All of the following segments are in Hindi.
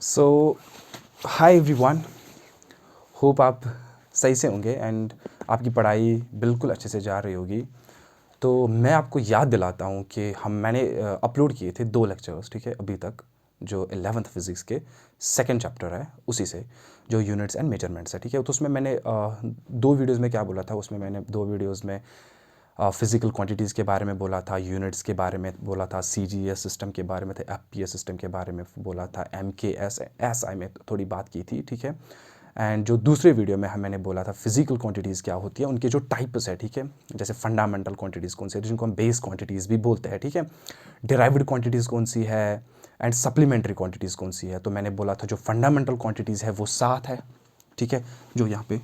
सो हाय एवरीवन, होप आप सही से होंगे एंड आपकी पढ़ाई बिल्कुल अच्छे से जा रही होगी। तो मैं आपको याद दिलाता हूँ कि मैंने अपलोड किए थे 2 लेक्चर्स, ठीक है, अभी तक, जो 11th फिज़िक्स के सेकंड चैप्टर है उसी से, जो यूनिट्स एंड मेजरमेंट्स है, ठीक है। तो उसमें मैंने 2 वीडियोज़ में क्या बोला था, उसमें मैंने 2 वीडियोज़ में फिज़िकल क्वांटिटीज़ के बारे में बोला था, यूनिट्स के बारे में बोला था, सीजीएस सिस्टम के बारे में था, एफपीएस सिस्टम के बारे में बोला था, एमकेएस एसआई में थोड़ी बात की थी, ठीक है। एंड जो दूसरे वीडियो में मैंने बोला था फिजिकल क्वांटिटीज़ क्या होती है, उनके जो टाइप्स है, ठीक है, जैसे फंडामेंटल क्वांटिटीज़ कौन सी है, जिनको हम बेस क्वांटिटीज़ भी बोलते हैं, ठीक है, डिराइव्ड क्वांटिटीज़ कौन सी है एंड सप्लीमेंट्री क्वांटिटीज़ कौन सी है। तो मैंने बोला था जो फंडामेंटल क्वांटिटीज़ है वो 7 है, ठीक है, जो यहाँ पे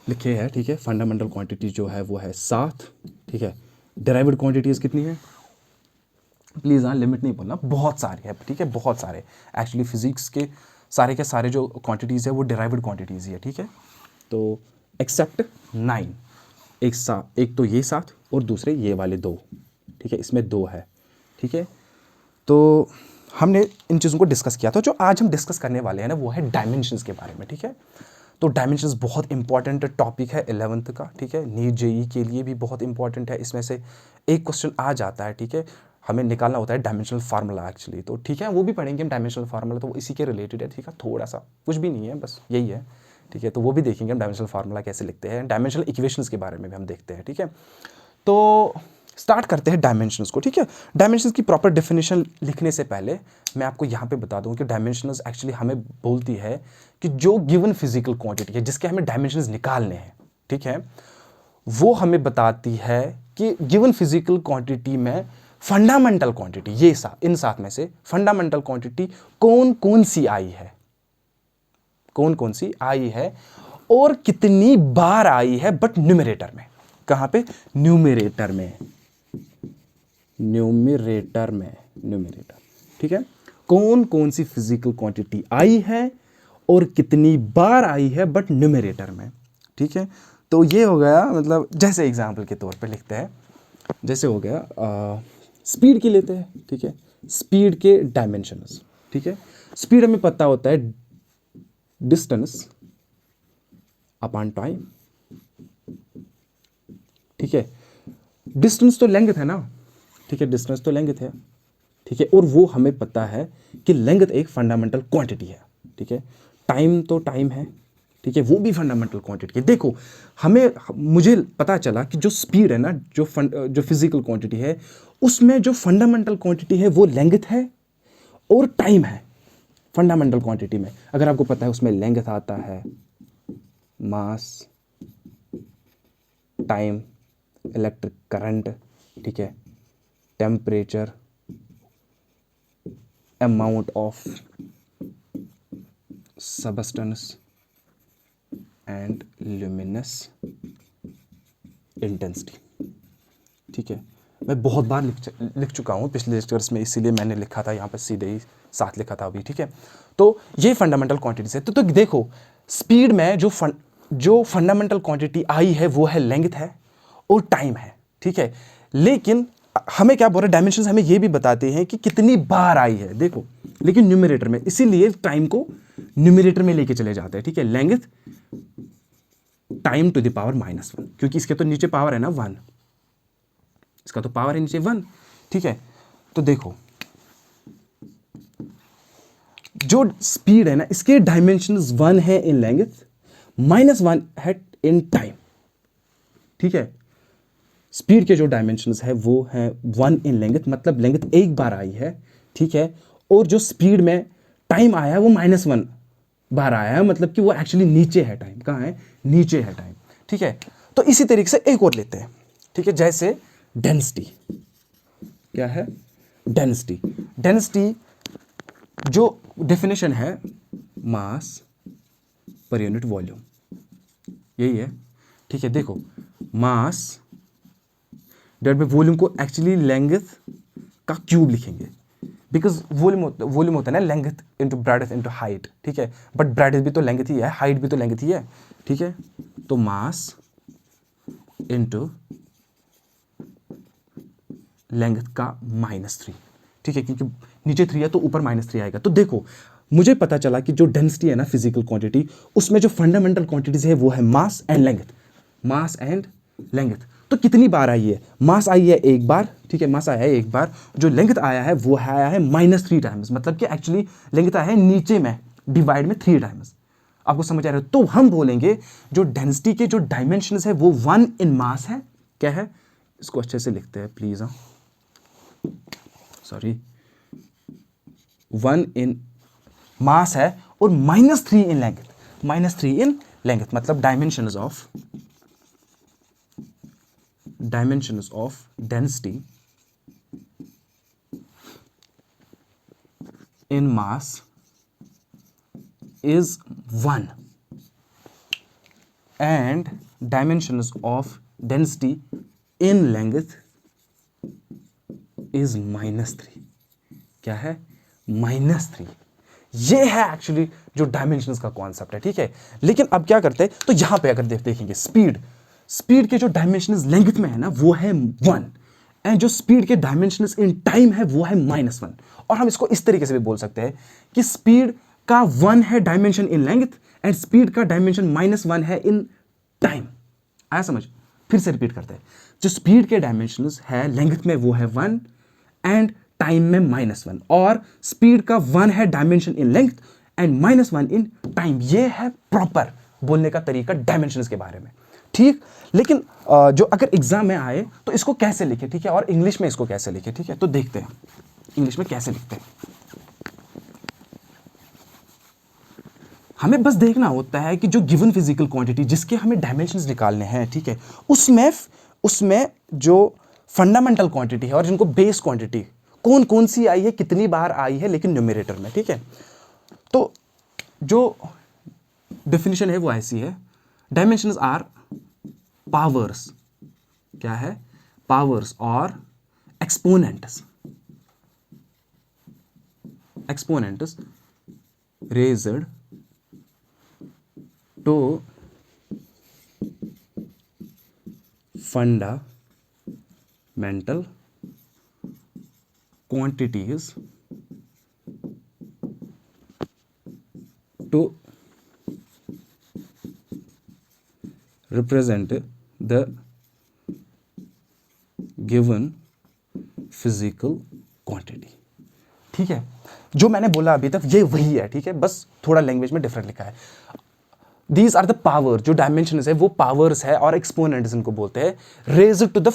लिखे हैं, ठीक है। फंडामेंटल क्वांटिटी जो है वो है 7, ठीक है। डिराइव्ड क्वांटिटीज़ कितनी है, प्लीज़ हाँ लिमिट नहीं बोलना, बहुत सारी है, ठीक है, बहुत सारे। एक्चुअली फिजिक्स के सारे जो क्वांटिटीज़ है वो डिराइव्ड क्वांटिटीज़ ही है, ठीक है। तो एक्सेप्ट 9, एक तो ये 7 और दूसरे ये वाले 2, ठीक है, इसमें 2 है, ठीक है। तो हमने इन चीज़ों को डिस्कस किया था। जो आज हम डिस्कस करने वाले हैं ना वो है डायमेंशंस के बारे में, ठीक है। तो डायमेंशंस बहुत इंपॉर्टेंट टॉपिक है 11th का, ठीक है। नीट जेई के लिए भी बहुत इंपॉर्टेंट है। इसमें से एक क्वेश्चन आ जाता है, ठीक है, हमें निकालना होता है डायमेंशनल फार्मूला एक्चुअली। तो ठीक है, वो भी पढ़ेंगे हम डायमेंशनल फार्मूला, तो वो इसी के रिलेटेड है, ठीक है, थोड़ा सा, कुछ भी नहीं है, बस यही है, ठीक है। तो वो भी देखेंगे हम डायमेंशनल फार्मूला कैसे लिखते हैं, डायमेंशनल इक्वेशंस के बारे में भी हम देखते हैं, ठीक है। तो स्टार्ट करते हैं डायमेंशंस को, ठीक है। डायमेंशंस की प्रॉपर डेफिनेशन लिखने से पहले मैं आपको यहाँ पे बता दूँ कि डायमेंशंस एक्चुअली हमें बोलती है कि जो गिवन फिजिकल क्वांटिटी है जिसके हमें डायमेंशंस निकालने हैं, ठीक है, वो हमें बताती है कि गिवन फिजिकल क्वांटिटी में फंडामेंटल क्वांटिटी, ये इन 7 में से फंडामेंटल क्वांटिटी कौन कौन सी आई है, कौन कौन सी आई है और कितनी बार आई है, बट न्यूमरेटर में। कहां पे, न्यूमरेटर में, न्यूमरेटर, ठीक है। कौन कौन सी फिजिकल क्वांटिटी आई है और कितनी बार आई है, बट न्यूमरेटर में, ठीक है। तो ये हो गया, मतलब जैसे एग्जांपल के तौर पे लिखते हैं, जैसे हो गया स्पीड की लेते हैं, ठीक है, स्पीड के डायमेंशंस, ठीक है। स्पीड हमें पता होता है डिस्टेंस अपॉन टाइम, ठीक है। डिस्टेंस तो लेंथ है ना, ठीक है, डिस्टेंस तो लेंथ है, ठीक है, और वो हमें पता है कि लेंथ एक फंडामेंटल क्वांटिटी है, ठीक है। टाइम तो टाइम है, ठीक है, वो भी फंडामेंटल क्वांटिटी है। देखो मुझे पता चला कि जो स्पीड है ना, जो फिजिकल क्वांटिटी है, उसमें जो फंडामेंटल क्वांटिटी है वो लेंथ है और टाइम है। फंडामेंटल क्वांटिटी में अगर आपको पता है उसमें लेंथ आता है, मास, टाइम, इलेक्ट्रिक करंट, ठीक है, temperature, amount of substance and luminous intensity, ठीक है। मैं बहुत बार लिख चुका हूँ पिछले लेक्चर्स में, इसीलिए मैंने लिखा था यहाँ पर सीधे ही 7 लिखा था अभी, ठीक है। तो ये फंडामेंटल क्वांटिटीज है। तो देखो स्पीड में जो फंडामेंटल क्वांटिटी आई है वो है लेंथ है और टाइम है, ठीक है। लेकिन हमें क्या बोल रहे हैं, डायमेंशंस हमें ये भी बताते हैं कि कितनी बार आई है, देखो, लेकिन न्यूमरेटर में, इसीलिए टाइम को न्यूमरेटर में लेके चले जाते हैं, ठीक है। Length time to the power -1, क्योंकि इसके तो नीचे पावर है ना 1, इसका तो पावर है नीचे 1, ठीक है। तो देखो जो स्पीड है ना, इसके डायमेंशंस 1 है इन लेंथ, -1 है इन टाइम, ठीक है। स्पीड के जो डायमेंशंस है वो है 1 इन लेंथ, मतलब लेंथ एक बार आई है, ठीक है। और जो स्पीड में टाइम आया है वो -1 बार आया है, मतलब कि वो एक्चुअली नीचे है टाइम, कहाँ है, नीचे है टाइम, ठीक है। तो इसी तरीके से एक और लेते हैं, ठीक है, जैसे डेंसिटी, क्या है, डेंसिटी। डेंसिटी जो डेफिनेशन है मास पर यूनिट वॉल्यूम, यही है, ठीक है। देखो मास डिवाइड बाय वॉल्यूम को एक्चुअली लेंथ का क्यूब लिखेंगे, बिकॉज वॉल्यूम होता है ना length into breadth into height, ठीक है। बट ब्रेडथ भी तो लेंथ ही है, हाइट भी तो लेंथ ही है, ठीक है। तो मास इंटू लेंथ का -3, ठीक है, क्योंकि नीचे 3 है तो ऊपर -3 आएगा। तो देखो मुझे पता चला कि जो डेंसिटी है ना फिजिकल क्वांटिटी, उसमें जो फंडामेंटल क्वांटिटीज है वो है mass and length, mass and length. तो कितनी बार आई है? मास आई है एक बार, ठीक है, मास आया है एक बार। जो लेंथ आया है वो आया है -3 टाइम्स, मतलब कि एक्चुअली लेंथ आया है नीचे में डिवाइड में 3 टाइम्स। आपको समझ आ रहा है? तो हम बोलेंगे जो डेंसिटी के जो डायमेंशंस है वो 1 इन मास है। क्या है? इसको अच्छे से लिखते हैं प्लीज, हाँ, सॉरी, 1 इन मास है और -3 इन लेंथ, -3 इन लेंथ, मतलब dimensions of density in mass is 1 and dimensions of density in length is -3। क्या है? -3। ये है एक्चुअली जो डायमेंशंस का कॉन्सेप्ट है, ठीक है। लेकिन अब क्या करते हैं, तो यहां पे अगर देखेंगे स्पीड के जो डायमेंशंस लेंथ में है ना वो है 1 एंड जो स्पीड के डायमेंशंस इन टाइम है वो है -1। और हम इसको इस तरीके से भी बोल सकते हैं कि स्पीड का 1 है dimension in length and speed का डायमेंशन -1 है इन टाइम। आया समझ? फिर से रिपीट करते हैं। जो स्पीड के डायमेंशंस है लेंथ में वो है 1 एंड टाइम में -1, और स्पीड का 1 है dimension in length and -1 in time. ये है प्रॉपर बोलने का तरीका डायमेंशंस के बारे में, ठीक। लेकिन जो अगर एग्जाम में आए तो इसको कैसे लिखे, ठीक है, और इंग्लिश में इसको कैसे लिखे, ठीक है, तो देखते हैं इंग्लिश में कैसे लिखते हैं। हमें बस देखना होता है कि जो गिवन फिजिकल क्वांटिटी जिसके हमें डायमेंशंस निकालने हैं, ठीक है, उसमें जो फंडामेंटल क्वांटिटी है और जिनको बेस क्वांटिटी कौन कौन सी आई है, कितनी बार आई है, लेकिन न्यूमरेटर में, ठीक है। तो जो डेफिनेशन है वो ऐसी है, डायमेंशंस आर पावर्स, क्या है? पावर्स और exponents raised to fundamental quantities to represent the given physical quantity। ठीक है, जो मैंने बोला अभी तक ये वही है, ठीक है, बस थोड़ा लैंग्वेज में डिफरेंट लिखा है। दीज आर द पावर, जो डायमेंशन है वो पावर्स है और एक्सपोनेंट्स इनको बोलते हैं, raised to the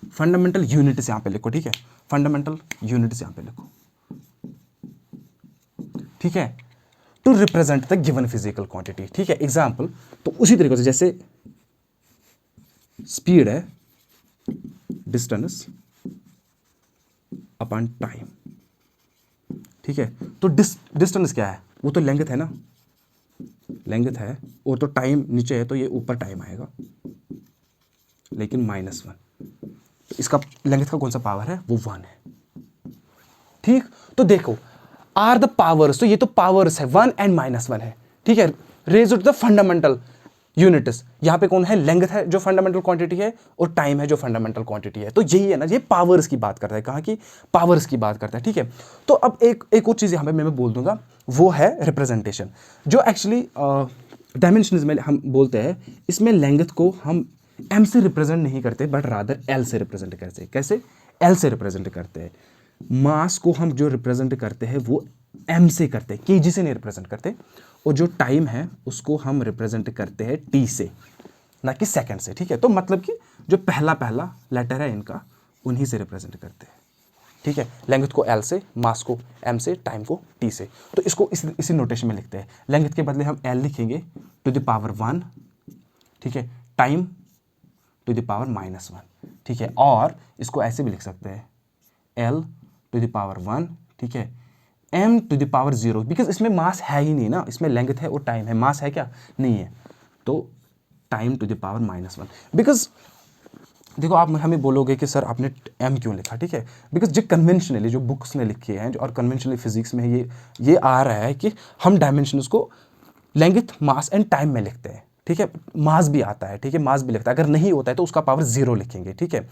fundamental units यहां पे लिखो, ठीक है, फंडामेंटल यूनिट्स यहां पे लिखो, ठीक है, to represent the given physical quantity, ठीक है। एग्जांपल, तो उसी तरीके से जैसे स्पीड है डिस्टेंस अपॉन टाइम, ठीक है, तो डिस्टेंस क्या है? वो तो लेंथ है ना, लेंथ है, और तो टाइम नीचे है तो ये ऊपर टाइम आएगा, लेकिन -1, तो इसका लेंथ का कौन सा पावर है? वो 1 है, ठीक। तो देखो आर द पावर्स, तो ये तो पावर्स है 1 एंड -1 है, ठीक है, raised to the fundamental units, यहां पे कौन है? लेंथ है जो फंडामेंटल क्वांटिटी है और टाइम है जो फंडामेंटल क्वांटिटी है। तो यही है ना, ये पावर्स की बात करता है, कहां की? पावर्स की बात करता है, ठीक है। तो अब एक और चीज यहां पे मैं बोल दूंगा, वो है रिप्रेजेंटेशन, जो एक्चुअली डायमेंशंस में हम बोलते हैं, इसमें लेंथ को हम m से रिप्रेजेंट नहीं करते बट रादर l से रिप्रेजेंट करते हैं। कैसे? l से रिप्रेजेंट करते हैं। मास को हम जो रिप्रेजेंट करते हैं वो m से करते हैं, kg से नहीं रिप्रेजेंट करते, और जो टाइम है उसको हम रिप्रेजेंट करते हैं t से, ना कि सेकंड से, ठीक है। तो मतलब कि जो पहला लेटर है इनका, उन्हीं से रिप्रेजेंट करते हैं, ठीक है। लेंथ को l से, मास को m से, टाइम को t से। तो इसको इसी नोटेशन में लिखते हैं। लेंथ के बदले हम l लिखेंगे टू द पावर 1, ठीक है, टाइम टू द पावर -1, ठीक है, और इसको ऐसे भी लिख सकते हैं l टू द पावर 1, ठीक है, m to the power 0, because इसमें मास है ही नहीं ना, इसमें लेंथ है और टाइम है, मास है क्या? नहीं है, तो time to the power -1। Because देखो, आप हमें बोलोगे कि सर आपने m क्यों लिखा, ठीक है, बिकॉज जो कन्वेंशनली जो बुक्स ने लिखे हैं और कन्वेंशनली फिजिक्स में ये आ रहा है कि हम डायमेंशंस को लेंथ, मास एंड टाइम में लिखते हैं, ठीक है। मास भी आता है, ठीक है, मास भी लिखता है, अगर नहीं होता है तो उसका पावर 0 लिखेंगे, ठीक है।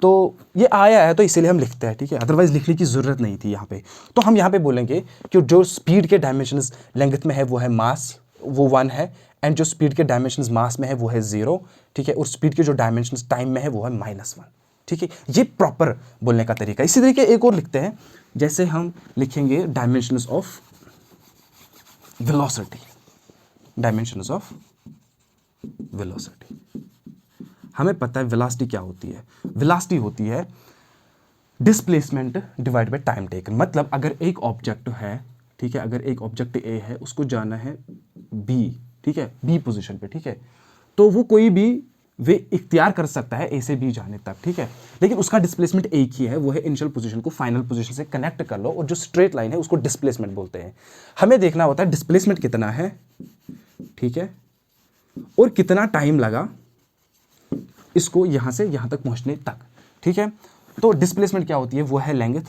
तो ये आया है तो इसीलिए हम लिखते हैं, ठीक है, अदरवाइज लिखने की ज़रूरत नहीं थी यहाँ पे। तो हम यहाँ पे बोलेंगे कि जो स्पीड के डायमेंशंस लेंथ में है वो है मास, वो 1 है, एंड जो स्पीड के डायमेंशंस मास में है वो है 0, ठीक है, और स्पीड के जो डायमेंशंस टाइम में है वो है -1, ठीक है। ये प्रॉपर बोलने का तरीका। इसी तरीके एक और लिखते हैं, जैसे हम लिखेंगे dimensions of velocity, dimensions of velocity. हमें पता है वेलोसिटी क्या होती है। वेलोसिटी होती है displacement divide by time taken. मतलब अगर एक ऑब्जेक्ट है, ठीक है, अगर एक ऑब्जेक्ट ए है, उसको जाना है बी, ठीक है, बी पोजीशन पे, ठीक है, तो वो कोई भी वे इख्तियार कर सकता है ए से बी जाने तक, ठीक है, लेकिन उसका डिस्प्लेसमेंट एक ही है, वो है इनिशियल पोजीशन को फाइनल पोजीशन से कनेक्ट कर लो, और जो स्ट्रेट लाइन है उसको डिस्प्लेसमेंट बोलते हैं। हमें देखना होता है डिस्प्लेसमेंट कितना है, ठीक है, और कितना टाइम लगा इसको यहां से यहां तक पहुंचने तक, ठीक है। तो डिस्प्लेसमेंट क्या होती है, वो है लेंथ,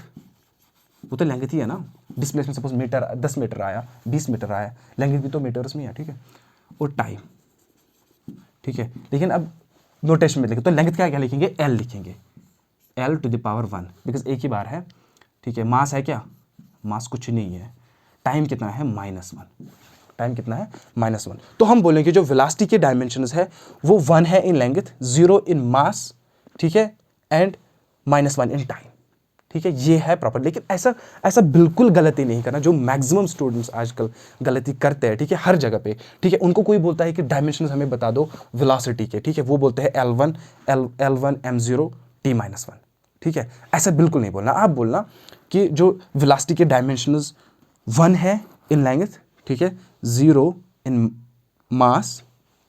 वो तो लेंथ ही है ना। डिस्प्लेसमेंट सपोज मीटर 10 मीटर आया, 20 मीटर आया, लेंथ भी तो मीटर्स में है, ठीक है, और टाइम, ठीक है। लेकिन अब नोटेशन में लिखें तो लेंथ क्या क्या लिखेंगे, एल लिखेंगे, L two the power 1, because एक ही बार है, ठीक है। मास है क्या, मास कुछ नहीं है। टाइम कितना है, -1, टाइम कितना है, -1। तो हम बोलेंगे जो वेलोसिटी के डायमेंशंस है वो 1 है इन लेंथ, 0 इन मास, ठीक है, एंड -1 इन टाइम, ठीक है। ये है प्रॉपर। लेकिन ऐसा बिल्कुल गलती नहीं करना, जो मैक्सिमम स्टूडेंट्स आजकल गलती करते हैं, ठीक है, हर जगह पे, ठीक है। उनको कोई बोलता है कि डायमेंशंस हमें बता दो वेलोसिटी के, ठीक है, वो बोलते हैं L1 M0 T-1, ठीक है। ऐसा बिल्कुल नहीं बोलना। आप बोलना कि जो वेलोसिटी के डायमेंशंस 1 है इन लेंथ, ठीक है, 0 इन मास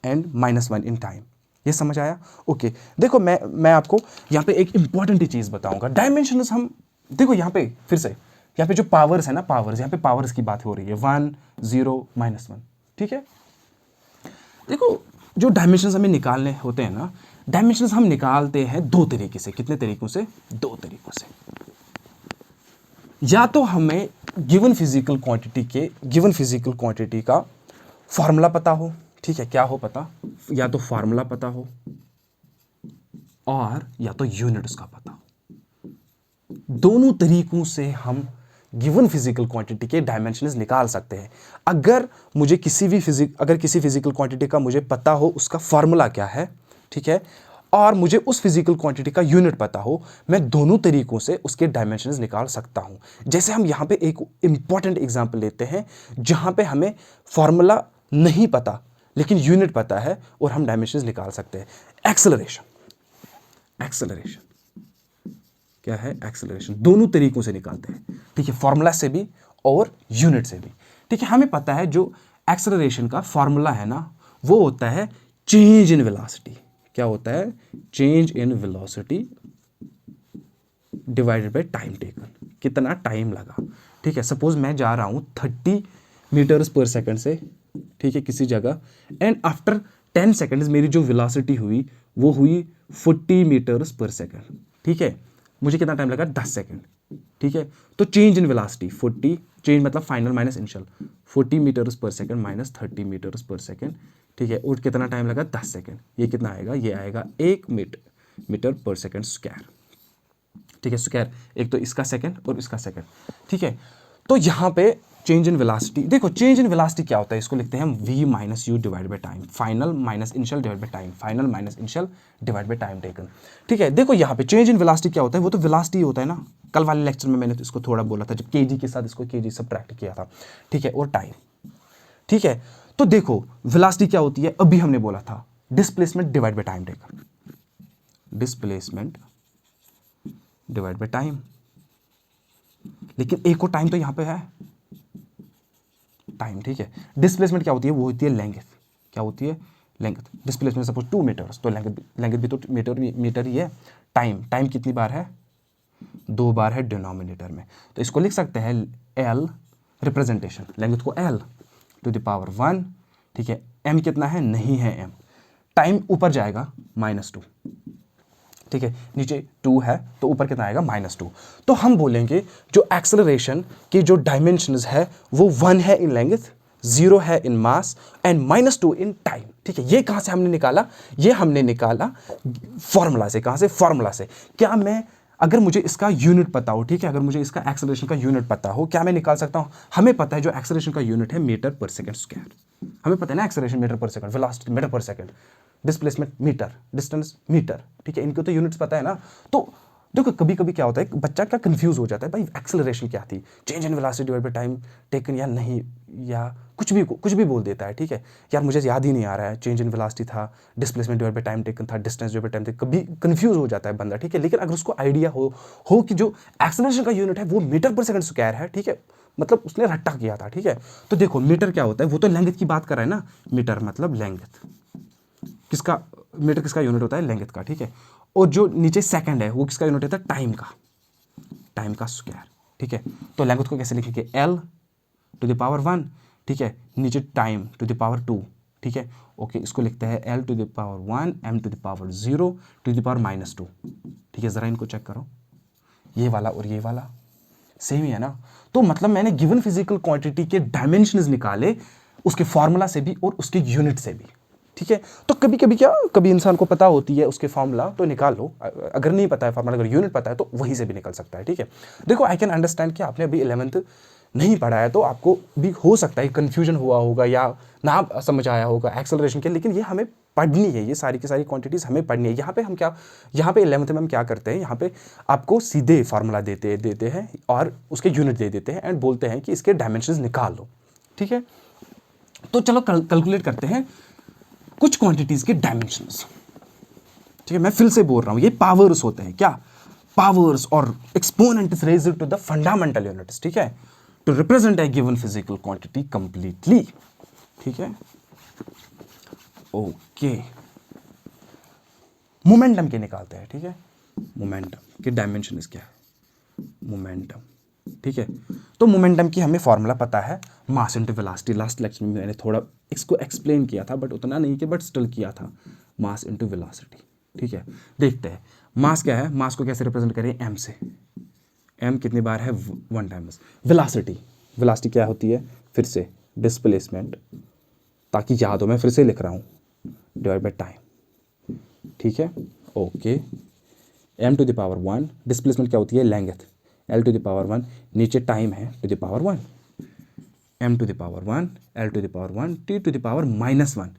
एंड -1 इन टाइम। ये समझ आया? ओके। देखो मैं आपको यहाँ पे एक इंपॉर्टेंट ही चीज़ बताऊंगा। डायमेंशंस हम देखो यहाँ पे फिर से, यहाँ पे जो पावर्स है ना, पावर्स, यहाँ पे पावर्स की बात हो रही है, 1 0 -1, ठीक है। देखो जो डायमेंशंस हमें निकालने होते हैं ना, डायमेंशंस हम निकालते हैं 2 तरीके से। कितने तरीकों से? 2 तरीकों से। या तो हमें गिवन फिजिकल क्वांटिटी का फॉर्मूला पता हो, ठीक है, क्या हो पता, या तो फॉर्मूला पता हो और या तो यूनिट्स का पता हो। दोनों तरीकों से हम गिवन फिजिकल क्वांटिटी के डायमेंशंस निकाल सकते हैं। अगर किसी फिजिकल क्वांटिटी का मुझे पता हो उसका फॉर्मूला क्या है, ठीक है, और मुझे उस फिजिकल क्वांटिटी का यूनिट पता हो, मैं दोनों तरीकों से उसके डायमेंशंस निकाल सकता हूं। जैसे हम यहां पे एक इंपॉर्टेंट एग्जांपल लेते हैं जहां पे हमें फॉर्मूला नहीं पता लेकिन यूनिट पता है और हम डायमेंशंस निकाल सकते हैं। एक्सेलरेशन क्या है? एक्सेलरेशन दोनों तरीकों से निकालते हैं, ठीक है, फॉर्मूला से भी और यूनिट से भी, ठीक है। हमें पता है जो एक्सेलरेशन का फॉर्मूला है ना, वो होता है चेंज इन वेलोसिटी। क्या होता है? Change in velocity divided by time taken. कितना टाइम लगा, ठीक है। सपोज मैं जा रहा हूं 30 मीटर्स पर सेकंड से, ठीक है, किसी जगह, एंड आफ्टर 10 सेकंड्स मेरी जो वेलोसिटी हुई वो हुई 40 मीटर्स पर सेकंड, ठीक है। मुझे कितना टाइम लगा? 10 सेकंड, ठीक है। तो चेंज इन वेलोसिटी 40, चेंज मतलब फाइनल माइनस इनिशियल, 40 मीटर्स पर सेकंड माइनस 30 मीटर्स पर सेकंड, ठीक है, और कितना टाइम लगा? 10 सेकंड। ये कितना आएगा? ये आएगा 1 मीटर पर सेकंड स्क्वायर, ठीक है, स्क्वायर। एक तो इसका सेकंड और इसका सेकंड, ठीक है। तो यहाँ पे चेंज इन वेलोसिटी, देखो चेंज इन वेलोसिटी क्या होता है, इसको लिखते हैं हम v minus you divide by time, final minus initial divide by time, final minus initial divide by time taken, ठीक है। देखो यहाँ पे चेंज इन वेलोसिटी क्या होता है, वो तो वेलोसिटी होता है ना। कल वाले लेक्चर में मैंने तो इसको थोड़ा बोला था, जब kg के साथ इसको kg सब्ट्रैक्ट किया था, ठीक है, और टाइम, ठीक है। तो देखो वेलोसिटी क्या होती है, अभी हमने बोला था displacement divide by time taken, displacement divide by time. लेकिन एक और टाइम तो यहाँ पे है, टाइम, ठीक है। डिस्प्लेसमेंट क्या होती है? वो होती है लेंथ। क्या होती है? लेंथ। डिस्प्लेसमेंट सपोज 2 मीटर्स, तो लेंथ भी तो मीटर ही है। टाइम कितनी बार है? 2 बार है डिनोमिनेटर में। तो इसको लिख सकते हैं L रिप्रेजेंटेशन, लेंथ को L टू द पावर 1, ठीक है। M कितना है? नहीं है M। टाइम ऊपर जाएगा -2, ठीक है, नीचे 2 है तो ऊपर कितना आएगा? -2। तो हम बोलेंगे जो एक्सेलरेशन की जो डायमेंशंस है वो 1 है इन लेंथ, 0 है इन मास एंड -2 इन टाइम। ठीक है, ये कहाँ से हमने निकाला? ये हमने निकाला फॉर्मूला से। कहाँ से? फॉर्मूला से। क्या मैं, अगर मुझे इसका यूनिट पता हो, ठीक है, अगर मुझे इसका एक्सेलरेशन का यूनिट पता हो, क्या मैं निकाल सकता हूँ? हमें पता है जो एक्सेलरेशन का यूनिट है मीटर पर सेकंड स्क्वायर। हमें पता है ना acceleration metre per second, velocity metre per second, displacement metre, distance metre. ठीक है, इनको तो यूनिट्स पता है ना। तो देखो कभी कभी क्या होता है, बच्चा क्या कंफ्यूज हो जाता है, भाई एक्सेलरेशन क्या थी, change in velocity divide by time taken या नहीं, या कुछ भी बोल देता है। ठीक है, यार मुझे याद ही नहीं आ रहा है, चेंज इन वेलोसिटी था, displacement divide by time taken था, distance divide by time taken, कभी कंफ्यूज हो जाता है बंदा। ठीक है, लेकिन अगर उसको आइडिया हो कि जो एक्सेलरेशन का यूनिट है वो मीटर पर सेकंड स्क्वायर है, ठीक है, मतलब उसने रट्टा किया था। ठीक है, तो देखो मीटर क्या होता है, वो तो लेंथ की बात कर रहा है ना, मीटर मतलब लेंथ किसका, मीटर किसका यूनिट होता है? लेंथ का। ठीक है, और जो नीचे सेकंड है वो किसका यूनिट होता है? टाइम का, टाइम का स्क्वायर। ठीक है, तो लेंथ को कैसे लिखेंगे? L to the power 1। ठीक है, नीचे टाइम टू द पावर 2। ठीक है, ओके, इसको लिखते हैं L to the power 1 M to the power 0 to the power -2। ठीक है, ज़रा इनको चेक करो, ये वाला और ये वाला सेम ही है ना। तो मतलब मैंने गिवन फिजिकल क्वांटिटी के डायमेंशंस निकाले उसके फॉर्मूला से भी और उसके यूनिट से भी। ठीक है, तो कभी कभी क्या, कभी इंसान को पता होती है उसके फॉर्मूला तो निकाल लो, अगर नहीं पता है फॉर्मूला, अगर यूनिट पता है तो वहीं से भी निकल सकता है। ठीक है, देखो आई कैन अंडरस्टैंड कि आपने अभी 11th नहीं पढ़ा है तो आपको भी हो सकता है कंफ्यूजन हुआ होगा या ना समझ आया होगा एक्सेलरेशन के, लेकिन ये हमें पढ़नी है, ये सारी की सारी क्वांटिटीज़ हमें पढ़नी है। यहाँ पे हम क्या, यहाँ पे 11th में हम क्या करते हैं, यहाँ पे आपको सीधे फार्मूला देते हैं और उसके यूनिट दे देते हैं एंड बोलते हैं कि इसके डायमेंशंस निकाल लो। ठीक है, तो चलो कैलकुलेट करते हैं कुछ क्वांटिटीज़ के डायमेंशंस। ठीक है, मैं फिर से बोल रहा हूँ, ये पावर्स होते हैं। क्या? पावर्स और exponent is raised to the fundamental units. ठीक है, to represent a given physical quantity completely. ठीक है, ओके, मोमेंटम के निकालते हैं। ठीक है, मोमेंटम की डायमेंशन क्या है? मोमेंटम। ठीक है, तो मोमेंटम की हमें फॉर्मूला पता है, mass into velocity. Last lecture में मैंने थोड़ा इसको एक्सप्लेन किया था, बट उतना नहीं किया, बट स्टिल किया था, मास इनटू वेलोसिटी। ठीक है, देखते हैं मास क्या है, मास को कैसे रिप्रेजेंट करें? m से। m कितनी बार है? 1 टाइम्स। वेलोसिटी, वेलोसिटी क्या होती है? फिर से डिस्प्लेसमेंट, ताकि याद हो मैं फिर से लिख रहा हूँ, डिवाइड बाय टाइम। ठीक है, okay, m to the power 1, displacement क्या होती है? Length, L to the power 1, नीचे टाइम है to the power 1, m to the power 1, L to the power 1, t to the power -1।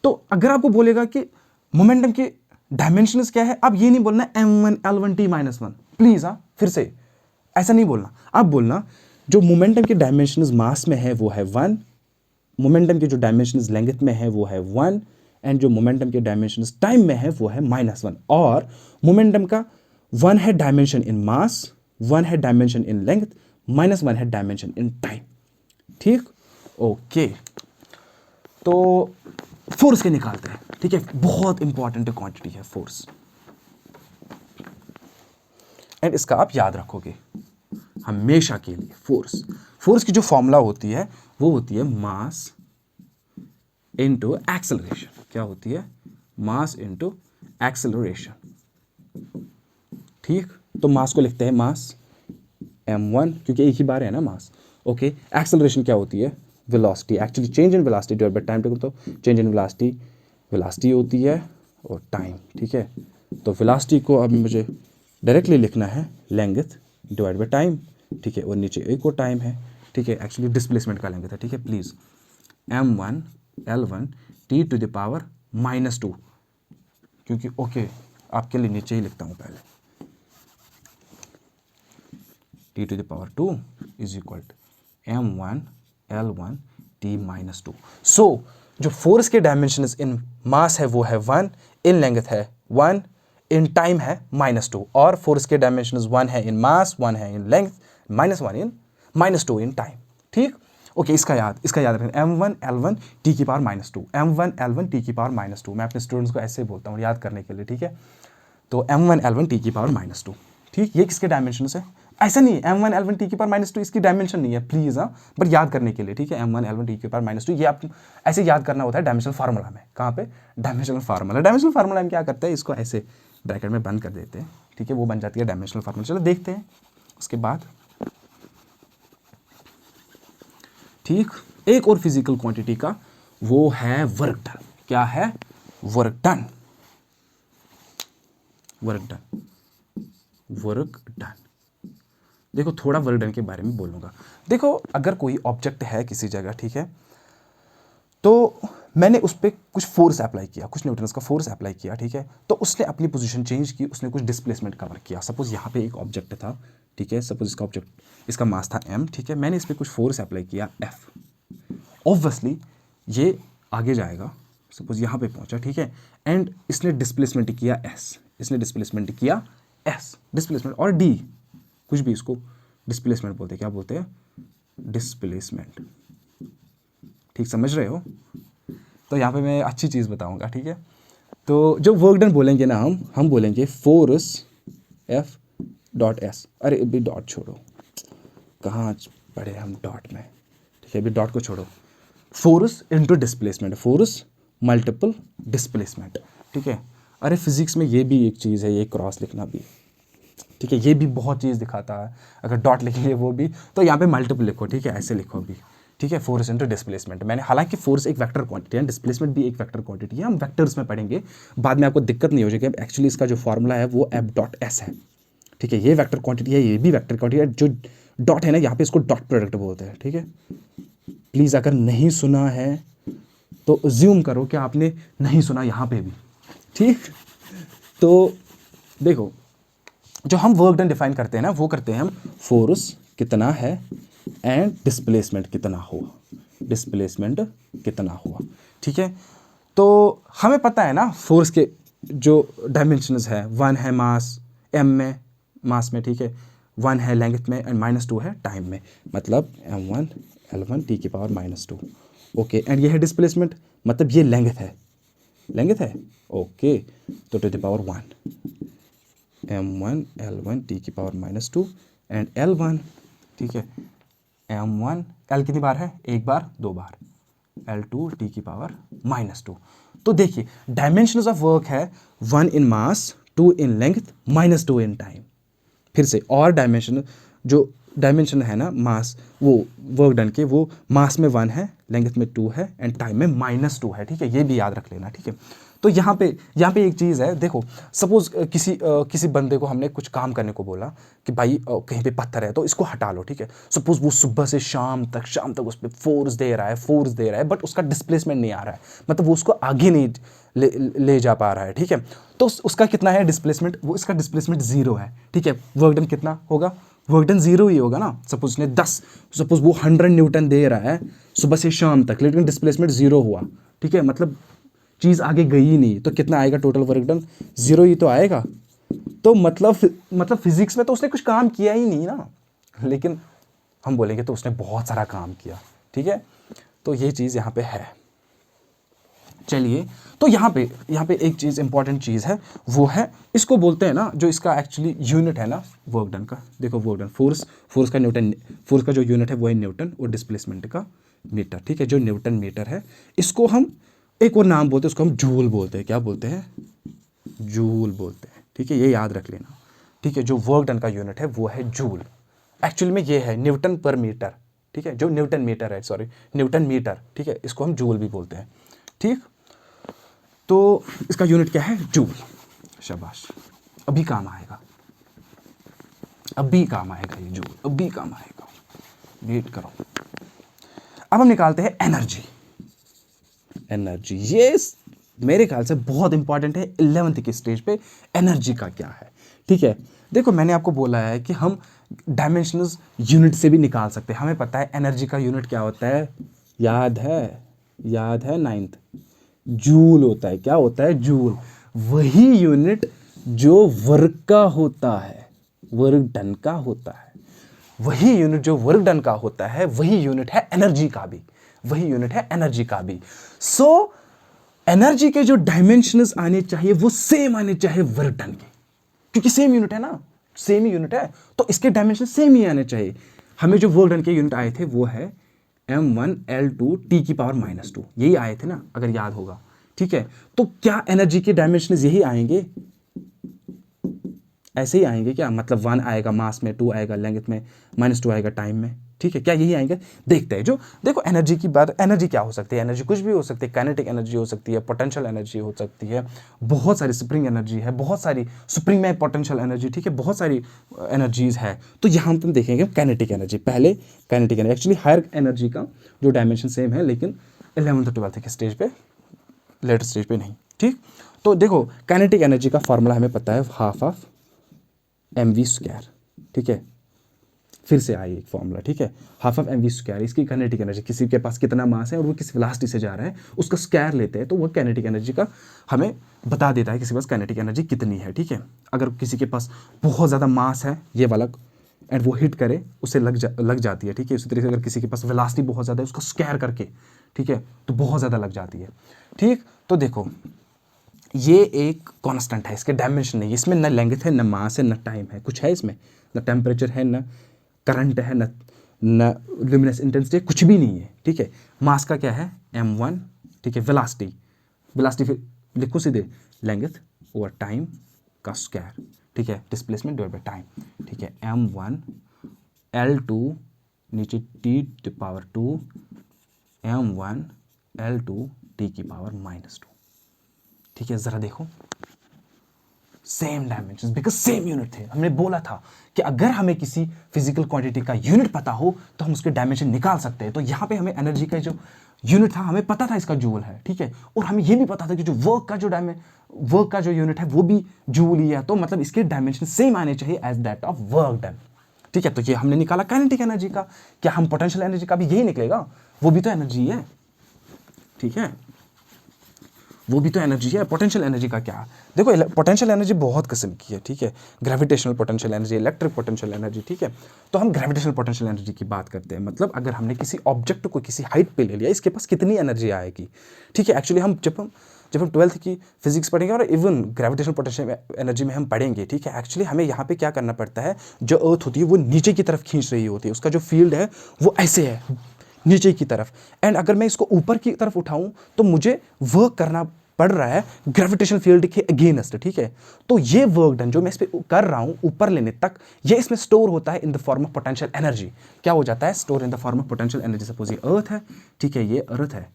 तो अगर आपको बोलेगा कि मोमेंटम के डायमेंशंस क्या है, आप ये नहीं बोलना m1 L1 t -1, प्लीज। हाँ, फिर से ऐसा नहीं बोलना, आप बोलना जो मोमेंटम के डायमेंशंस मास में है वो है 1, मोमेंटम के जो डायमेंशंस लेंथ में है वो है 1, एंड जो मोमेंटम के डायमेंशंस टाइम में है वो है -1। और मोमेंटम का 1 है डायमेंशन इन मास, 1 है डायमेंशन इन लेंथ, -1 है डायमेंशन इन टाइम। ठीक, ओके, तो फोर्स के निकालते हैं। ठीक है, बहुत इंपॉर्टेंट क्वांटिटी है फोर्स, एंड इसका आप याद रखोगे हमेशा के लिए। फोर्स, फोर्स की जो फॉर्मूला होती है वो होती है मास इनटू एक्सेलरेशन। क्या होती है? Mass into acceleration. ठीक, तो मास को लिखते हैं मास m1, क्योंकि एक ही बार है ना मास। ओके, एक्सेलरेशन क्या होती है? Velocity, actually change in velocity divide by time taken, तो चेंज इन वेलोसिटी, वेलोसिटी होती है और टाइम। ठीक है, तो वेलोसिटी को अब मुझे डायरेक्टली लिखना है लेंथ डिवाइड बाय टाइम। ठीक है, और नीचे एक और टाइम है। ठीक है, एक्चुअली डिस्प्लेसमेंट का लेंथ है। ठीक है, please m1 L1 t to the power -2, क्योंकि ओके आपके लिए नीचे ही लिखता हूँ पहले, t to the power 2 is equal to m1 L1 t -2। So जो फोर्स के डायमेंशन इन मास है वो है 1, इन लेंथ है 1, इन टाइम है -2, और फोर्स के डायमेंशन 1 है इन मास, 1 है in length, -1 in -2 in time. ठीक, ओके, इसका याद रखें, m1 L1 t की पावर -2, m1 L1 t की पावर -2। मैं अपने स्टूडेंट्स को ऐसे बोलता हूँ याद करने के लिए। ठीक है, तो m1 L1 t की पावर -2। ठीक, ये किसके डायमेंशन है? ऐसा नहीं, m1 L1 t की पावर -2 इसकी डायमेंशन नहीं है, प्लीज़। हाँ, बट याद करने के लिए। ठीक है, m1 L1 t की पावर -2, ये आप ऐसे याद करना होता है डायमेंशनल फार्मूला में। कहाँ पे? डायमेंशनल फार्मूला में क्या करते हैं, इसको ऐसे ब्रैकेट में बंद कर देते हैं। ठीक है, वो बन जाती है डायमेंशनल फार्मूला। चलो देखते हैं उसके बाद। ठीक, एक और फिजिकल क्वांटिटी का, वो है वर्क डन। क्या है? Work done. Work done, work done. देखो थोड़ा वर्क डन के बारे में बोलूँगा। देखो अगर कोई ऑब्जेक्ट है किसी जगह, ठीक है, तो मैंने उस पर कुछ फोर्स अप्लाई किया, कुछ न्यूटन्स का फोर्स अप्लाई किया, ठीक है, तो उसने अपनी पोजीशन चेंज की, उसने कुछ डिस्प्लेसमेंट कवर किया। सपोज यहाँ पे एक ऑब्जेक्ट था, ठीक है, सपोज इसका ऑब्जेक्ट, इसका मास था m, ठीक है, मैंने इस पर कुछ फोर्स अप्लाई किया f, ऑब्वियसली ये आगे जाएगा, सपोज यहाँ पे पहुँचा, ठीक है, एंड इसने डिस्प्लेसमेंट किया s, इसने डिस्प्लेसमेंट किया s, डिस्प्लेसमेंट और d, कुछ भी इसको डिस्प्लेसमेंट बोलते हैं। क्या बोलते हैं? डिस्प्लेसमेंट। ठीक समझ रहे हो? तो यहाँ पे मैं अच्छी चीज़ बताऊंगा, ठीक है। तो जो वर्क डन बोलेंगे ना, हम बोलेंगे फोर्स F डॉट S। अरे अभी डॉट छोड़ो, कहाँ पढ़े हम डॉट में, ठीक है, अभी डॉट को छोड़ो। Force into displacement, force multiple displacement, ठीक है। अरे फिजिक्स में ये भी एक चीज़ है, ये क्रॉस लिखना भी, ठीक है, ये भी बहुत चीज़ दिखाता है। अगर डॉट लिखेंगे वो भी, तो यहाँ पे मल्टीपल लिखो, ठीक है, ऐसे लिखो भी, ठीक है। Force into displacement. मैंने, हालांकि फोर्स एक वेक्टर क्वांटिटी है, डिस्प्लेसमेंट भी एक वेक्टर क्वांटिटी है, हम वेक्टर्स में पढ़ेंगे, बाद में आपको दिक्कत नहीं हो जाएगी। एक्चुअली इसका जो फॉर्मूला है वो F डॉट S है, ठीक है, ये वेक्टर क्वांटिटी है, ये भी वेक्टर क्वांटिटी है। जो डॉट है ना, यहाँ पे इसको डॉट प्रोडक्ट बोलते हैं, ठीक है। प्लीज़ अगर नहीं सुना है तो अज्यूम करो कि आपने नहीं सुना यहाँ पे भी, ठीक। तो देखो जो हम वर्क डन डिफाइन करते हैं ना, वो करते हैं हम फोर्स कितना है एंड डिस्प्लेसमेंट कितना हुआ, डिस्प्लेसमेंट कितना हुआ, ठीक है। तो हमें पता है ना फोर्स के जो डायमेंशंस है, 1 है मास m में, मास में, ठीक है, 1 है लेंथ में एंड -2 है टाइम में, मतलब m1 L1 t की पावर -2, ओके। एंड ये है डिस्प्लेसमेंट, मतलब ये लेंथ है, लेंथ है, ओके, तो to the power 1 m1 L1 t की पावर -2 एंड L1, ठीक है, m1 L कितनी बार है? एक बार, दो बार, L2 t की पावर -2। तो देखिए डायमेंशंस ऑफ वर्क है 1 इन मास, 2 इन लेंथ, -2 इन टाइम। फिर से और डायमेंशन, जो डायमेंशन है ना मास, वो वर्क डन के, वो मास में 1 है, लेंथ में 2 है एंड टाइम में -2 है, ठीक है, ये भी याद रख लेना, ठीक है। तो यहाँ पे एक चीज़ है, देखो सपोज किसी बंदे को हमने कुछ काम करने को बोला कि भाई कहीं पे पत्थर है तो इसको हटा लो, ठीक है। सपोज वो सुबह से शाम तक उस पर फोर्स दे रहा है, बट उसका डिस्प्लेसमेंट नहीं आ रहा है, मतलब वो उसको आगे नहीं ले जा पा रहा है, ठीक है। तो उसका कितना है डिस्प्लेसमेंट? वो इसका डिस्प्लेसमेंट 0 है, ठीक है। वर्क डन कितना होगा? वर्क डन 0 ही होगा ना। सपोज ने 10, सपोज वो 100 न्यूटन दे रहा है सुबह से शाम तक, लेकिन डिस्प्लेसमेंट 0 हुआ, ठीक है, मतलब चीज़ आगे गई ही नहीं, तो कितना आएगा टोटल वर्क डन? 0 ही तो आएगा। तो मतलब फिजिक्स में तो उसने कुछ काम किया ही नहीं ना, लेकिन हम बोलेंगे तो उसने बहुत सारा काम किया, ठीक है। तो ये चीज़ यहाँ पे है। चलिए, तो यहाँ पे एक चीज़ इंपॉर्टेंट चीज़ है, वो है, इसको बोलते हैं ना, जो इसका एक्चुअली यूनिट है ना वर्क डन का, देखो वर्क डन, फोर्स का न्यूटन, फोर्स का जो यूनिट है वो है न्यूटन, और डिस्प्लेसमेंट का मीटर, ठीक है, जो न्यूटन मीटर है, इसको हम एक और नाम बोलते हैं, उसको हम जूल बोलते हैं। क्या बोलते हैं? जूल बोलते हैं, ठीक है, ये याद रख लेना, ठीक है। जो वर्क डन का यूनिट है वो है जूल, एक्चुअली में ये है न्यूटन पर मीटर, ठीक है, जो न्यूटन मीटर है, सॉरी न्यूटन मीटर, ठीक है, इसको हम जूल भी बोलते हैं, ठीक। तो इसका यूनिट क्या है? जूल। शाबाश, अभी काम आएगा, अभी काम आएगा ये जूल, अभी काम आएगा, वेट करो। अब हम निकालते हैं एनर्जी। एनर्जी ये मेरे ख्याल से बहुत इंपॉर्टेंट है 11th के स्टेज पे, एनर्जी का क्या है, ठीक है। देखो मैंने आपको बोला है कि हम डायमेंशनल यूनिट से भी निकाल सकते हैं, हमें पता है एनर्जी का यूनिट क्या होता है, याद है 9th, जूल होता है। क्या होता है? जूल। वही यूनिट जो वर्क का होता है, वर्क डन का होता है, वही यूनिट जो वर्क डन का होता है, वही यूनिट है एनर्जी का भी, वही यूनिट है एनर्जी का भी। सो एनर्जी के जो डायमेंशंस आने चाहिए वो सेम आने चाहिए वर्क डन के, क्योंकि सेम यूनिट है ना, सेम ही यूनिट है, तो इसके डायमेंशन सेम ही आने चाहिए। हमें जो वर्क डन के यूनिट आए थे वो है m1 L2 t की पावर -2, यही आए थे ना, अगर याद होगा, ठीक है। तो क्या एनर्जी के डायमेंशन यही आएंगे? ऐसे ही आएंगे क्या, मतलब 1 आएगा मास में, 2 आएगा लेंथ में, -2 आएगा टाइम में, ठीक है, क्या यही आएंगे? देखते हैं। जो देखो एनर्जी की बात, एनर्जी क्या हो सकती है? एनर्जी कुछ भी हो सकती है, काइनेटिक एनर्जी हो सकती है, पोटेंशियल एनर्जी हो सकती है, बहुत सारी स्प्रिंग एनर्जी है, बहुत सारी स्प्रिंग में पोटेंशियल एनर्जी, ठीक है, बहुत सारी एनर्जीज है। तो यहाँ हम देखेंगे काइनेटिक एनर्जी। पहले kinetic energy, actually higher energy का जो डायमेंशन सेम है, लेकिन 11th और 12th के स्टेज पे, लेटर स्टेज पे नहीं, ठीक। तो देखो काइनेटिक एनर्जी का फॉर्मूला हमें पता है, हाफ ऑफ mv², ठीक है, फिर से आई एक फॉर्मूला, ठीक है, हाफ ऑफ mv², इसकी काइनेटिक एनर्जी, किसी के पास कितना मास है और वो किस वेलोसिटी से जा रहा है उसका स्क्वायर लेते हैं, तो वो काइनेटिक एनर्जी का हमें बता देता है किसी के पास काइनेटिक एनर्जी कितनी है, ठीक है। अगर किसी के पास बहुत ज़्यादा मास है ये वाला, एंड वो हिट करे उससे लग जाती है, ठीक है। उसी तरीके से अगर किसी के पास वेलोसिटी बहुत ज़्यादा है उसका स्क्वायर करके, ठीक है, तो बहुत ज़्यादा लग जाती है, ठीक। तो देखो ये एक कांस्टेंट है, इसके डायमेंशन नहीं है, इसमें न लेंथ है, न मास है, न टाइम है, कुछ है इसमें, न टेम्परेचर है, न करंट है, न ल्यूमिनस इंटेंसिटी, कुछ भी नहीं है, ठीक है। मास का क्या है m1, ठीक है। वेलोसिटी, वेलोसिटी फिर लिखो सीधे, लेंथ ओवर टाइम का स्क्वायर, ठीक है, डिस्प्लेसमेंट डिवाइड बाय टाइम, ठीक है। m1 L2 नीचे t⁻², m1 L2 t⁻², ठीक है। ज़रा देखो same dimensions, because same unit थे। हमने बोला था कि अगर हमें किसी फिजिकल क्वांटिटी का यूनिट पता हो तो हम उसके डायमेंशन निकाल सकते हैं। तो यहाँ पे हमें एनर्जी का जो यूनिट था हमें पता था इसका जूल है, ठीक है, और हमें ये भी पता था कि जो वर्क का जो यूनिट है वो भी जूल ही है, तो मतलब इसके डायमेंशन सेम आने चाहिए as that of work done, ठीक है। तो ये हमने निकाला काइनेटिक एनर्जी का। क्या हम पोटेंशियल एनर्जी का भी यही निकलेगा? वो भी तो एनर्जी है, ठीक है, वो भी तो एनर्जी है। पोटेंशियल एनर्जी का क्या? देखो पोटेंशियल एनर्जी बहुत किस्म की है, ठीक है। Gravitational potential energy, electric potential energy, ठीक है। तो हम ग्रेविटेशनल पोटेंशियल एनर्जी की बात करते हैं, मतलब अगर हमने किसी ऑब्जेक्ट को किसी हाइट पे ले लिया, इसके पास कितनी एनर्जी आएगी, ठीक है। एक्चुअली जब हम 12th की फिजिक्स पढ़ेंगे और इवन ग्रेविटेशनल पोटेंशियल एनर्जी में हम पढ़ेंगे, ठीक है, एक्चुअली हमें यहाँ पे क्या करना पड़ता है, जो अर्थ होती है वो नीचे की तरफ खींच रही होती है, उसका जो फील्ड है वो ऐसे है नीचे की तरफ, एंड अगर मैं इसको ऊपर की तरफ उठाऊं तो मुझे वर्क करना पड़ रहा है ग्रेविटेशनल फील्ड के अगेंस्ट, ठीक है। तो ये वर्क डन जो मैं इस पे कर रहा हूं ऊपर लेने तक, ये इसमें स्टोर होता है in the form of potential energy. क्या हो जाता है? Store in the form of potential energy. Suppose ये अर्थ है, ठीक है, ये अर्थ है,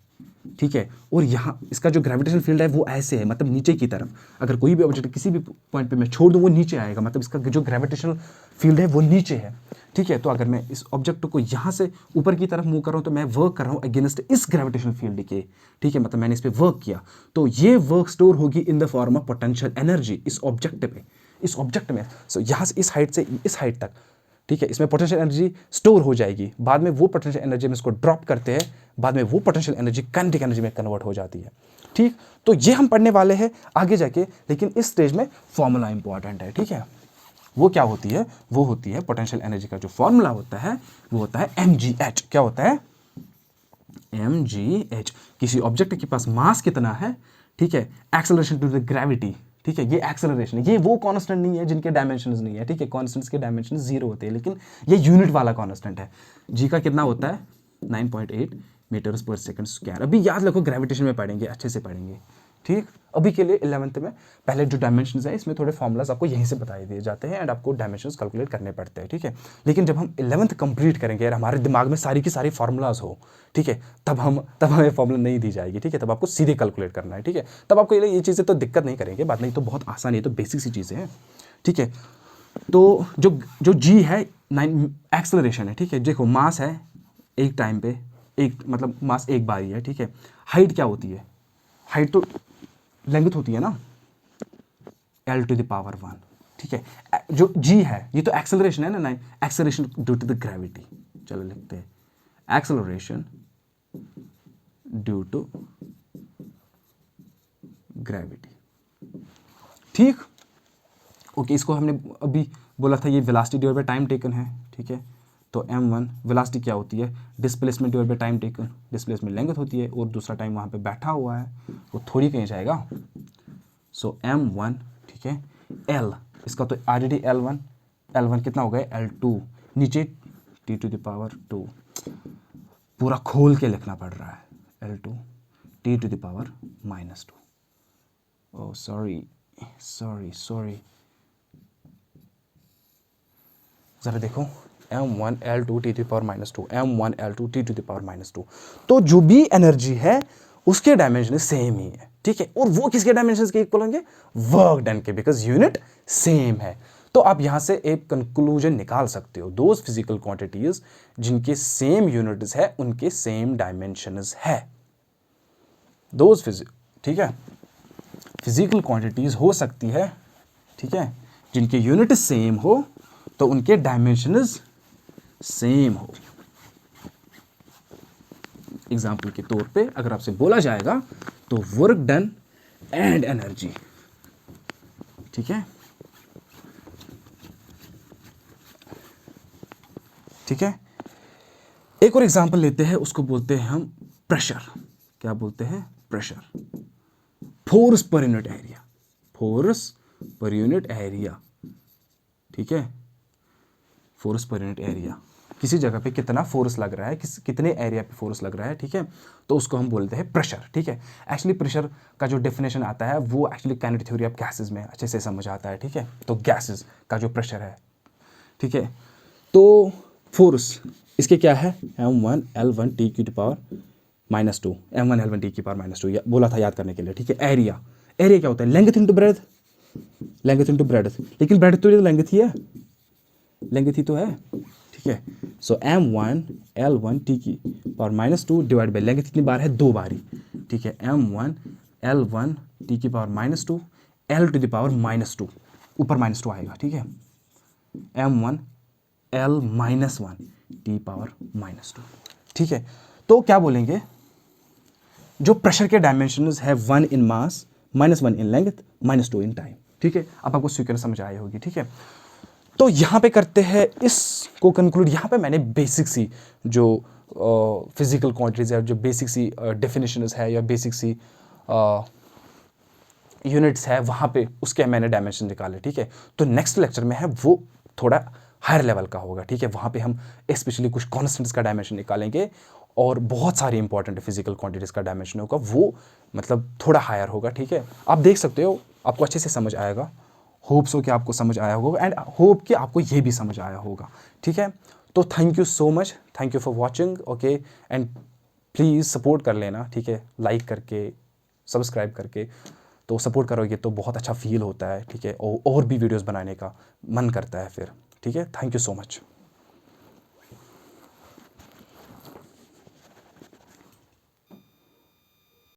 ठीक है, और यहाँ इसका जो ग्रेविटेशनल फील्ड है वो ऐसे है, मतलब नीचे की तरफ। अगर कोई भी ऑब्जेक्ट किसी भी पॉइंट पे मैं छोड़ दूँ वो नीचे आएगा, मतलब इसका जो ग्रेविटेशनल फील्ड है वो नीचे है, ठीक है। तो अगर मैं इस ऑब्जेक्ट को यहाँ से ऊपर की तरफ मूव कर रहा हूँ तो मैं वर्क कर रहा हूँ अगेंस्ट इस ग्रेविटेशनल फील्ड के, ठीक है, मतलब मैंने इस पर वर्क किया, तो ये वर्क स्टोर होगी in the form of potential energy इस ऑब्जेक्ट पे, इस ऑब्जेक्ट में। सो यहाँ से इस हाइट तक, ठीक है, इसमें पोटेंशियल एनर्जी स्टोर हो जाएगी। बाद में वो पोटेंशियल एनर्जी में इसको ड्रॉप करते हैं, बाद में वो पोटेंशियल एनर्जी काइनेटिक एनर्जी में कन्वर्ट हो जाती है, ठीक। तो ये हम पढ़ने वाले हैं आगे जाके, लेकिन इस स्टेज में फॉर्मूला इंपॉर्टेंट है, ठीक है। वो क्या होती है? वो होती है पोटेंशियल एनर्जी का जो फॉर्मूला होता है वो होता है mgh। क्या होता है? mgh। किसी ऑब्जेक्ट के पास मास कितना है, ठीक है, एक्सेलरेशन टू द ग्रेविटी, ठीक है, ये एक्सेलरेशन है, ये वो कांस्टेंट नहीं है जिनके डायमेंशंस नहीं है, ठीक है, कांस्टेंट्स के डायमेंशन 0 होते हैं, लेकिन ये यूनिट वाला कांस्टेंट है। जी का कितना होता है? 9.8 मीटर्स पर सेकंड स्क्वायर। अभी याद रखो, ग्रेविटेशन में पढ़ेंगे, अच्छे से पढ़ेंगे, ठीक। अभी के लिए 11th में पहले जो डायमेंशंस है इसमें थोड़े फॉर्मूलाज आपको यहीं से बताए दिए जाते हैं एंड आपको डायमेंशंस कैलकुलेट करने पड़ते हैं, ठीक है। लेकिन जब हम 11th कंप्लीट करेंगे और हमारे दिमाग में सारी की सारी फार्मूलाज हो, ठीक है, तब हमें फॉर्मूला नहीं दी जाएगी, ठीक है, तब आपको सीधे कैलकुलेट करना है, ठीक है। तब आपको ये चीज़ें तो दिक्कत नहीं करेंगे, बात नहीं, तो बहुत आसान है, तो बेसिक सी चीज़ें हैं, ठीक है। तो जो जी है 9 एक्सेलरेशन है, ठीक है। देखो मास है एक टाइम पे, एक मतलब मास एक बारी है, ठीक है। हाइट क्या होती है? हाइट तो लेंथ होती है ना, L⁻⁴, ठीक है। जो जी है ये तो एक्सेलरेशन है ना, acceleration due to the gravity. चलो लिखते हैं एक्सेलरेशन ड्यू टू ग्रेविटी, ठीक। ओके, इसको हमने अभी बोला था ये velocity divide by time taken है, ठीक है। तो m1 वेलोसिटी क्या होती है? Displacement divide by time taken. Displacement length होती है और दूसरा टाइम वहाँ पे बैठा हुआ है, वो थोड़ी कहीं जाएगा। सो m1, ठीक है, l इसका तो ऑलरेडी L1 कितना हो गया? L2 नीचे t⁻², पूरा खोल के लिखना पड़ रहा है, L2 t⁻²। ओह सॉरी, ज़रा देखो, m1l2 T to the power minus two, m1l2 T to the power minus two. तो जो भी एनर्जी है उसके डायमेंशन सेम ही है, ठीक है। और वो किसके डायमेंशन के इक्वल होंगे? वर्क डन के, बिकॉज यूनिट सेम है। तो आप यहां से एक कंक्लूजन निकाल सकते हो, दोज फिजिकल क्वांटिटीज जिनके सेम यूनिट्स है उनके सेम डायमेंशंस है। दोज ठीक है, फिजिकल क्वांटिटीज हो सकती है, ठीक है, जिनके यूनिट सेम हो तो उनके डायमेंशंस सेम हो। एग्जाम्पल के तौर पे अगर आपसे बोला जाएगा तो वर्क डन एंड एनर्जी, ठीक है, ठीक है। एक और एग्जाम्पल लेते हैं, उसको बोलते हैं हम प्रेशर। क्या बोलते हैं? Pressure. Force per unit area, force per unit area, ठीक है, फोर्स पर यूनिट एरिया, किसी जगह पे कितना फोर्स लग रहा है, कितने एरिया पे फोर्स लग रहा है, ठीक है, तो उसको हम बोलते हैं प्रेशर, ठीक है। एक्चुअली प्रेशर का जो डेफिनेशन आता है वो actually kinetic theory of gases में अच्छे से समझ आता है, ठीक है। तो गैसेस का जो प्रेशर है, ठीक है, तो फोर्स इसके क्या है? m1l1 टी की power minus to, m1l1 T की पावर माइनस टू बोला था याद करने के लिए, ठीक है। एरिया, एरिया क्या होता है? Length into breadth, length into breadth, लेकिन ब्रेड्थ तो लेंथ ही है, लेंथ ही तो है, ठीक है। सो m1l1 टी की power minus to divide by length कितनी बार है? 2 बारी, ठीक है। m1l1 टी की power minus two, l to the power minus two, ऊपर माइनस टू आएगा, ठीक है। m1l minus one T power minus two, ठीक है। तो क्या बोलेंगे? जो प्रेशर के डायमेंशंस है 1 इन मास, -1 इन लेंथ, -2 इन टाइम, ठीक है। अब आपको सीक्वेंस समझ आई होगी, ठीक है। तो यहाँ पे करते हैं इसको कंक्लूड। यहाँ पे मैंने बेसिक सी जो फिजिकल क्वांटिटीज है, जो बेसिक सी डेफिनेशंस है या बेसिक सी यूनिट्स है, वहाँ पे उसके मैंने डायमेंशन निकाले, ठीक है। तो नेक्स्ट लेक्चर में है वो थोड़ा हायर लेवल का होगा, ठीक है। वहाँ पे हम स्पेशली कुछ कॉन्स्टेंट्स का डायमेंशन निकालेंगे और बहुत सारी इंपॉर्टेंट फिजिकल क्वांटिटीज़ का डायमेंशन होगा, वो मतलब थोड़ा हायर होगा, ठीक है। आप देख सकते हो, आपको अच्छे से समझ आएगा। होप्स हो कि आपको समझ आया होगा एंड होप कि आपको ये भी समझ आया होगा, ठीक है। तो thank you so much, thank you for watching, okay. And please support कर लेना, ठीक है, लाइक करके, सब्सक्राइब करके। तो सपोर्ट करोगे तो बहुत अच्छा फील होता है, ठीक है, और भी वीडियोस बनाने का मन करता है फिर, ठीक है। Thank you so much.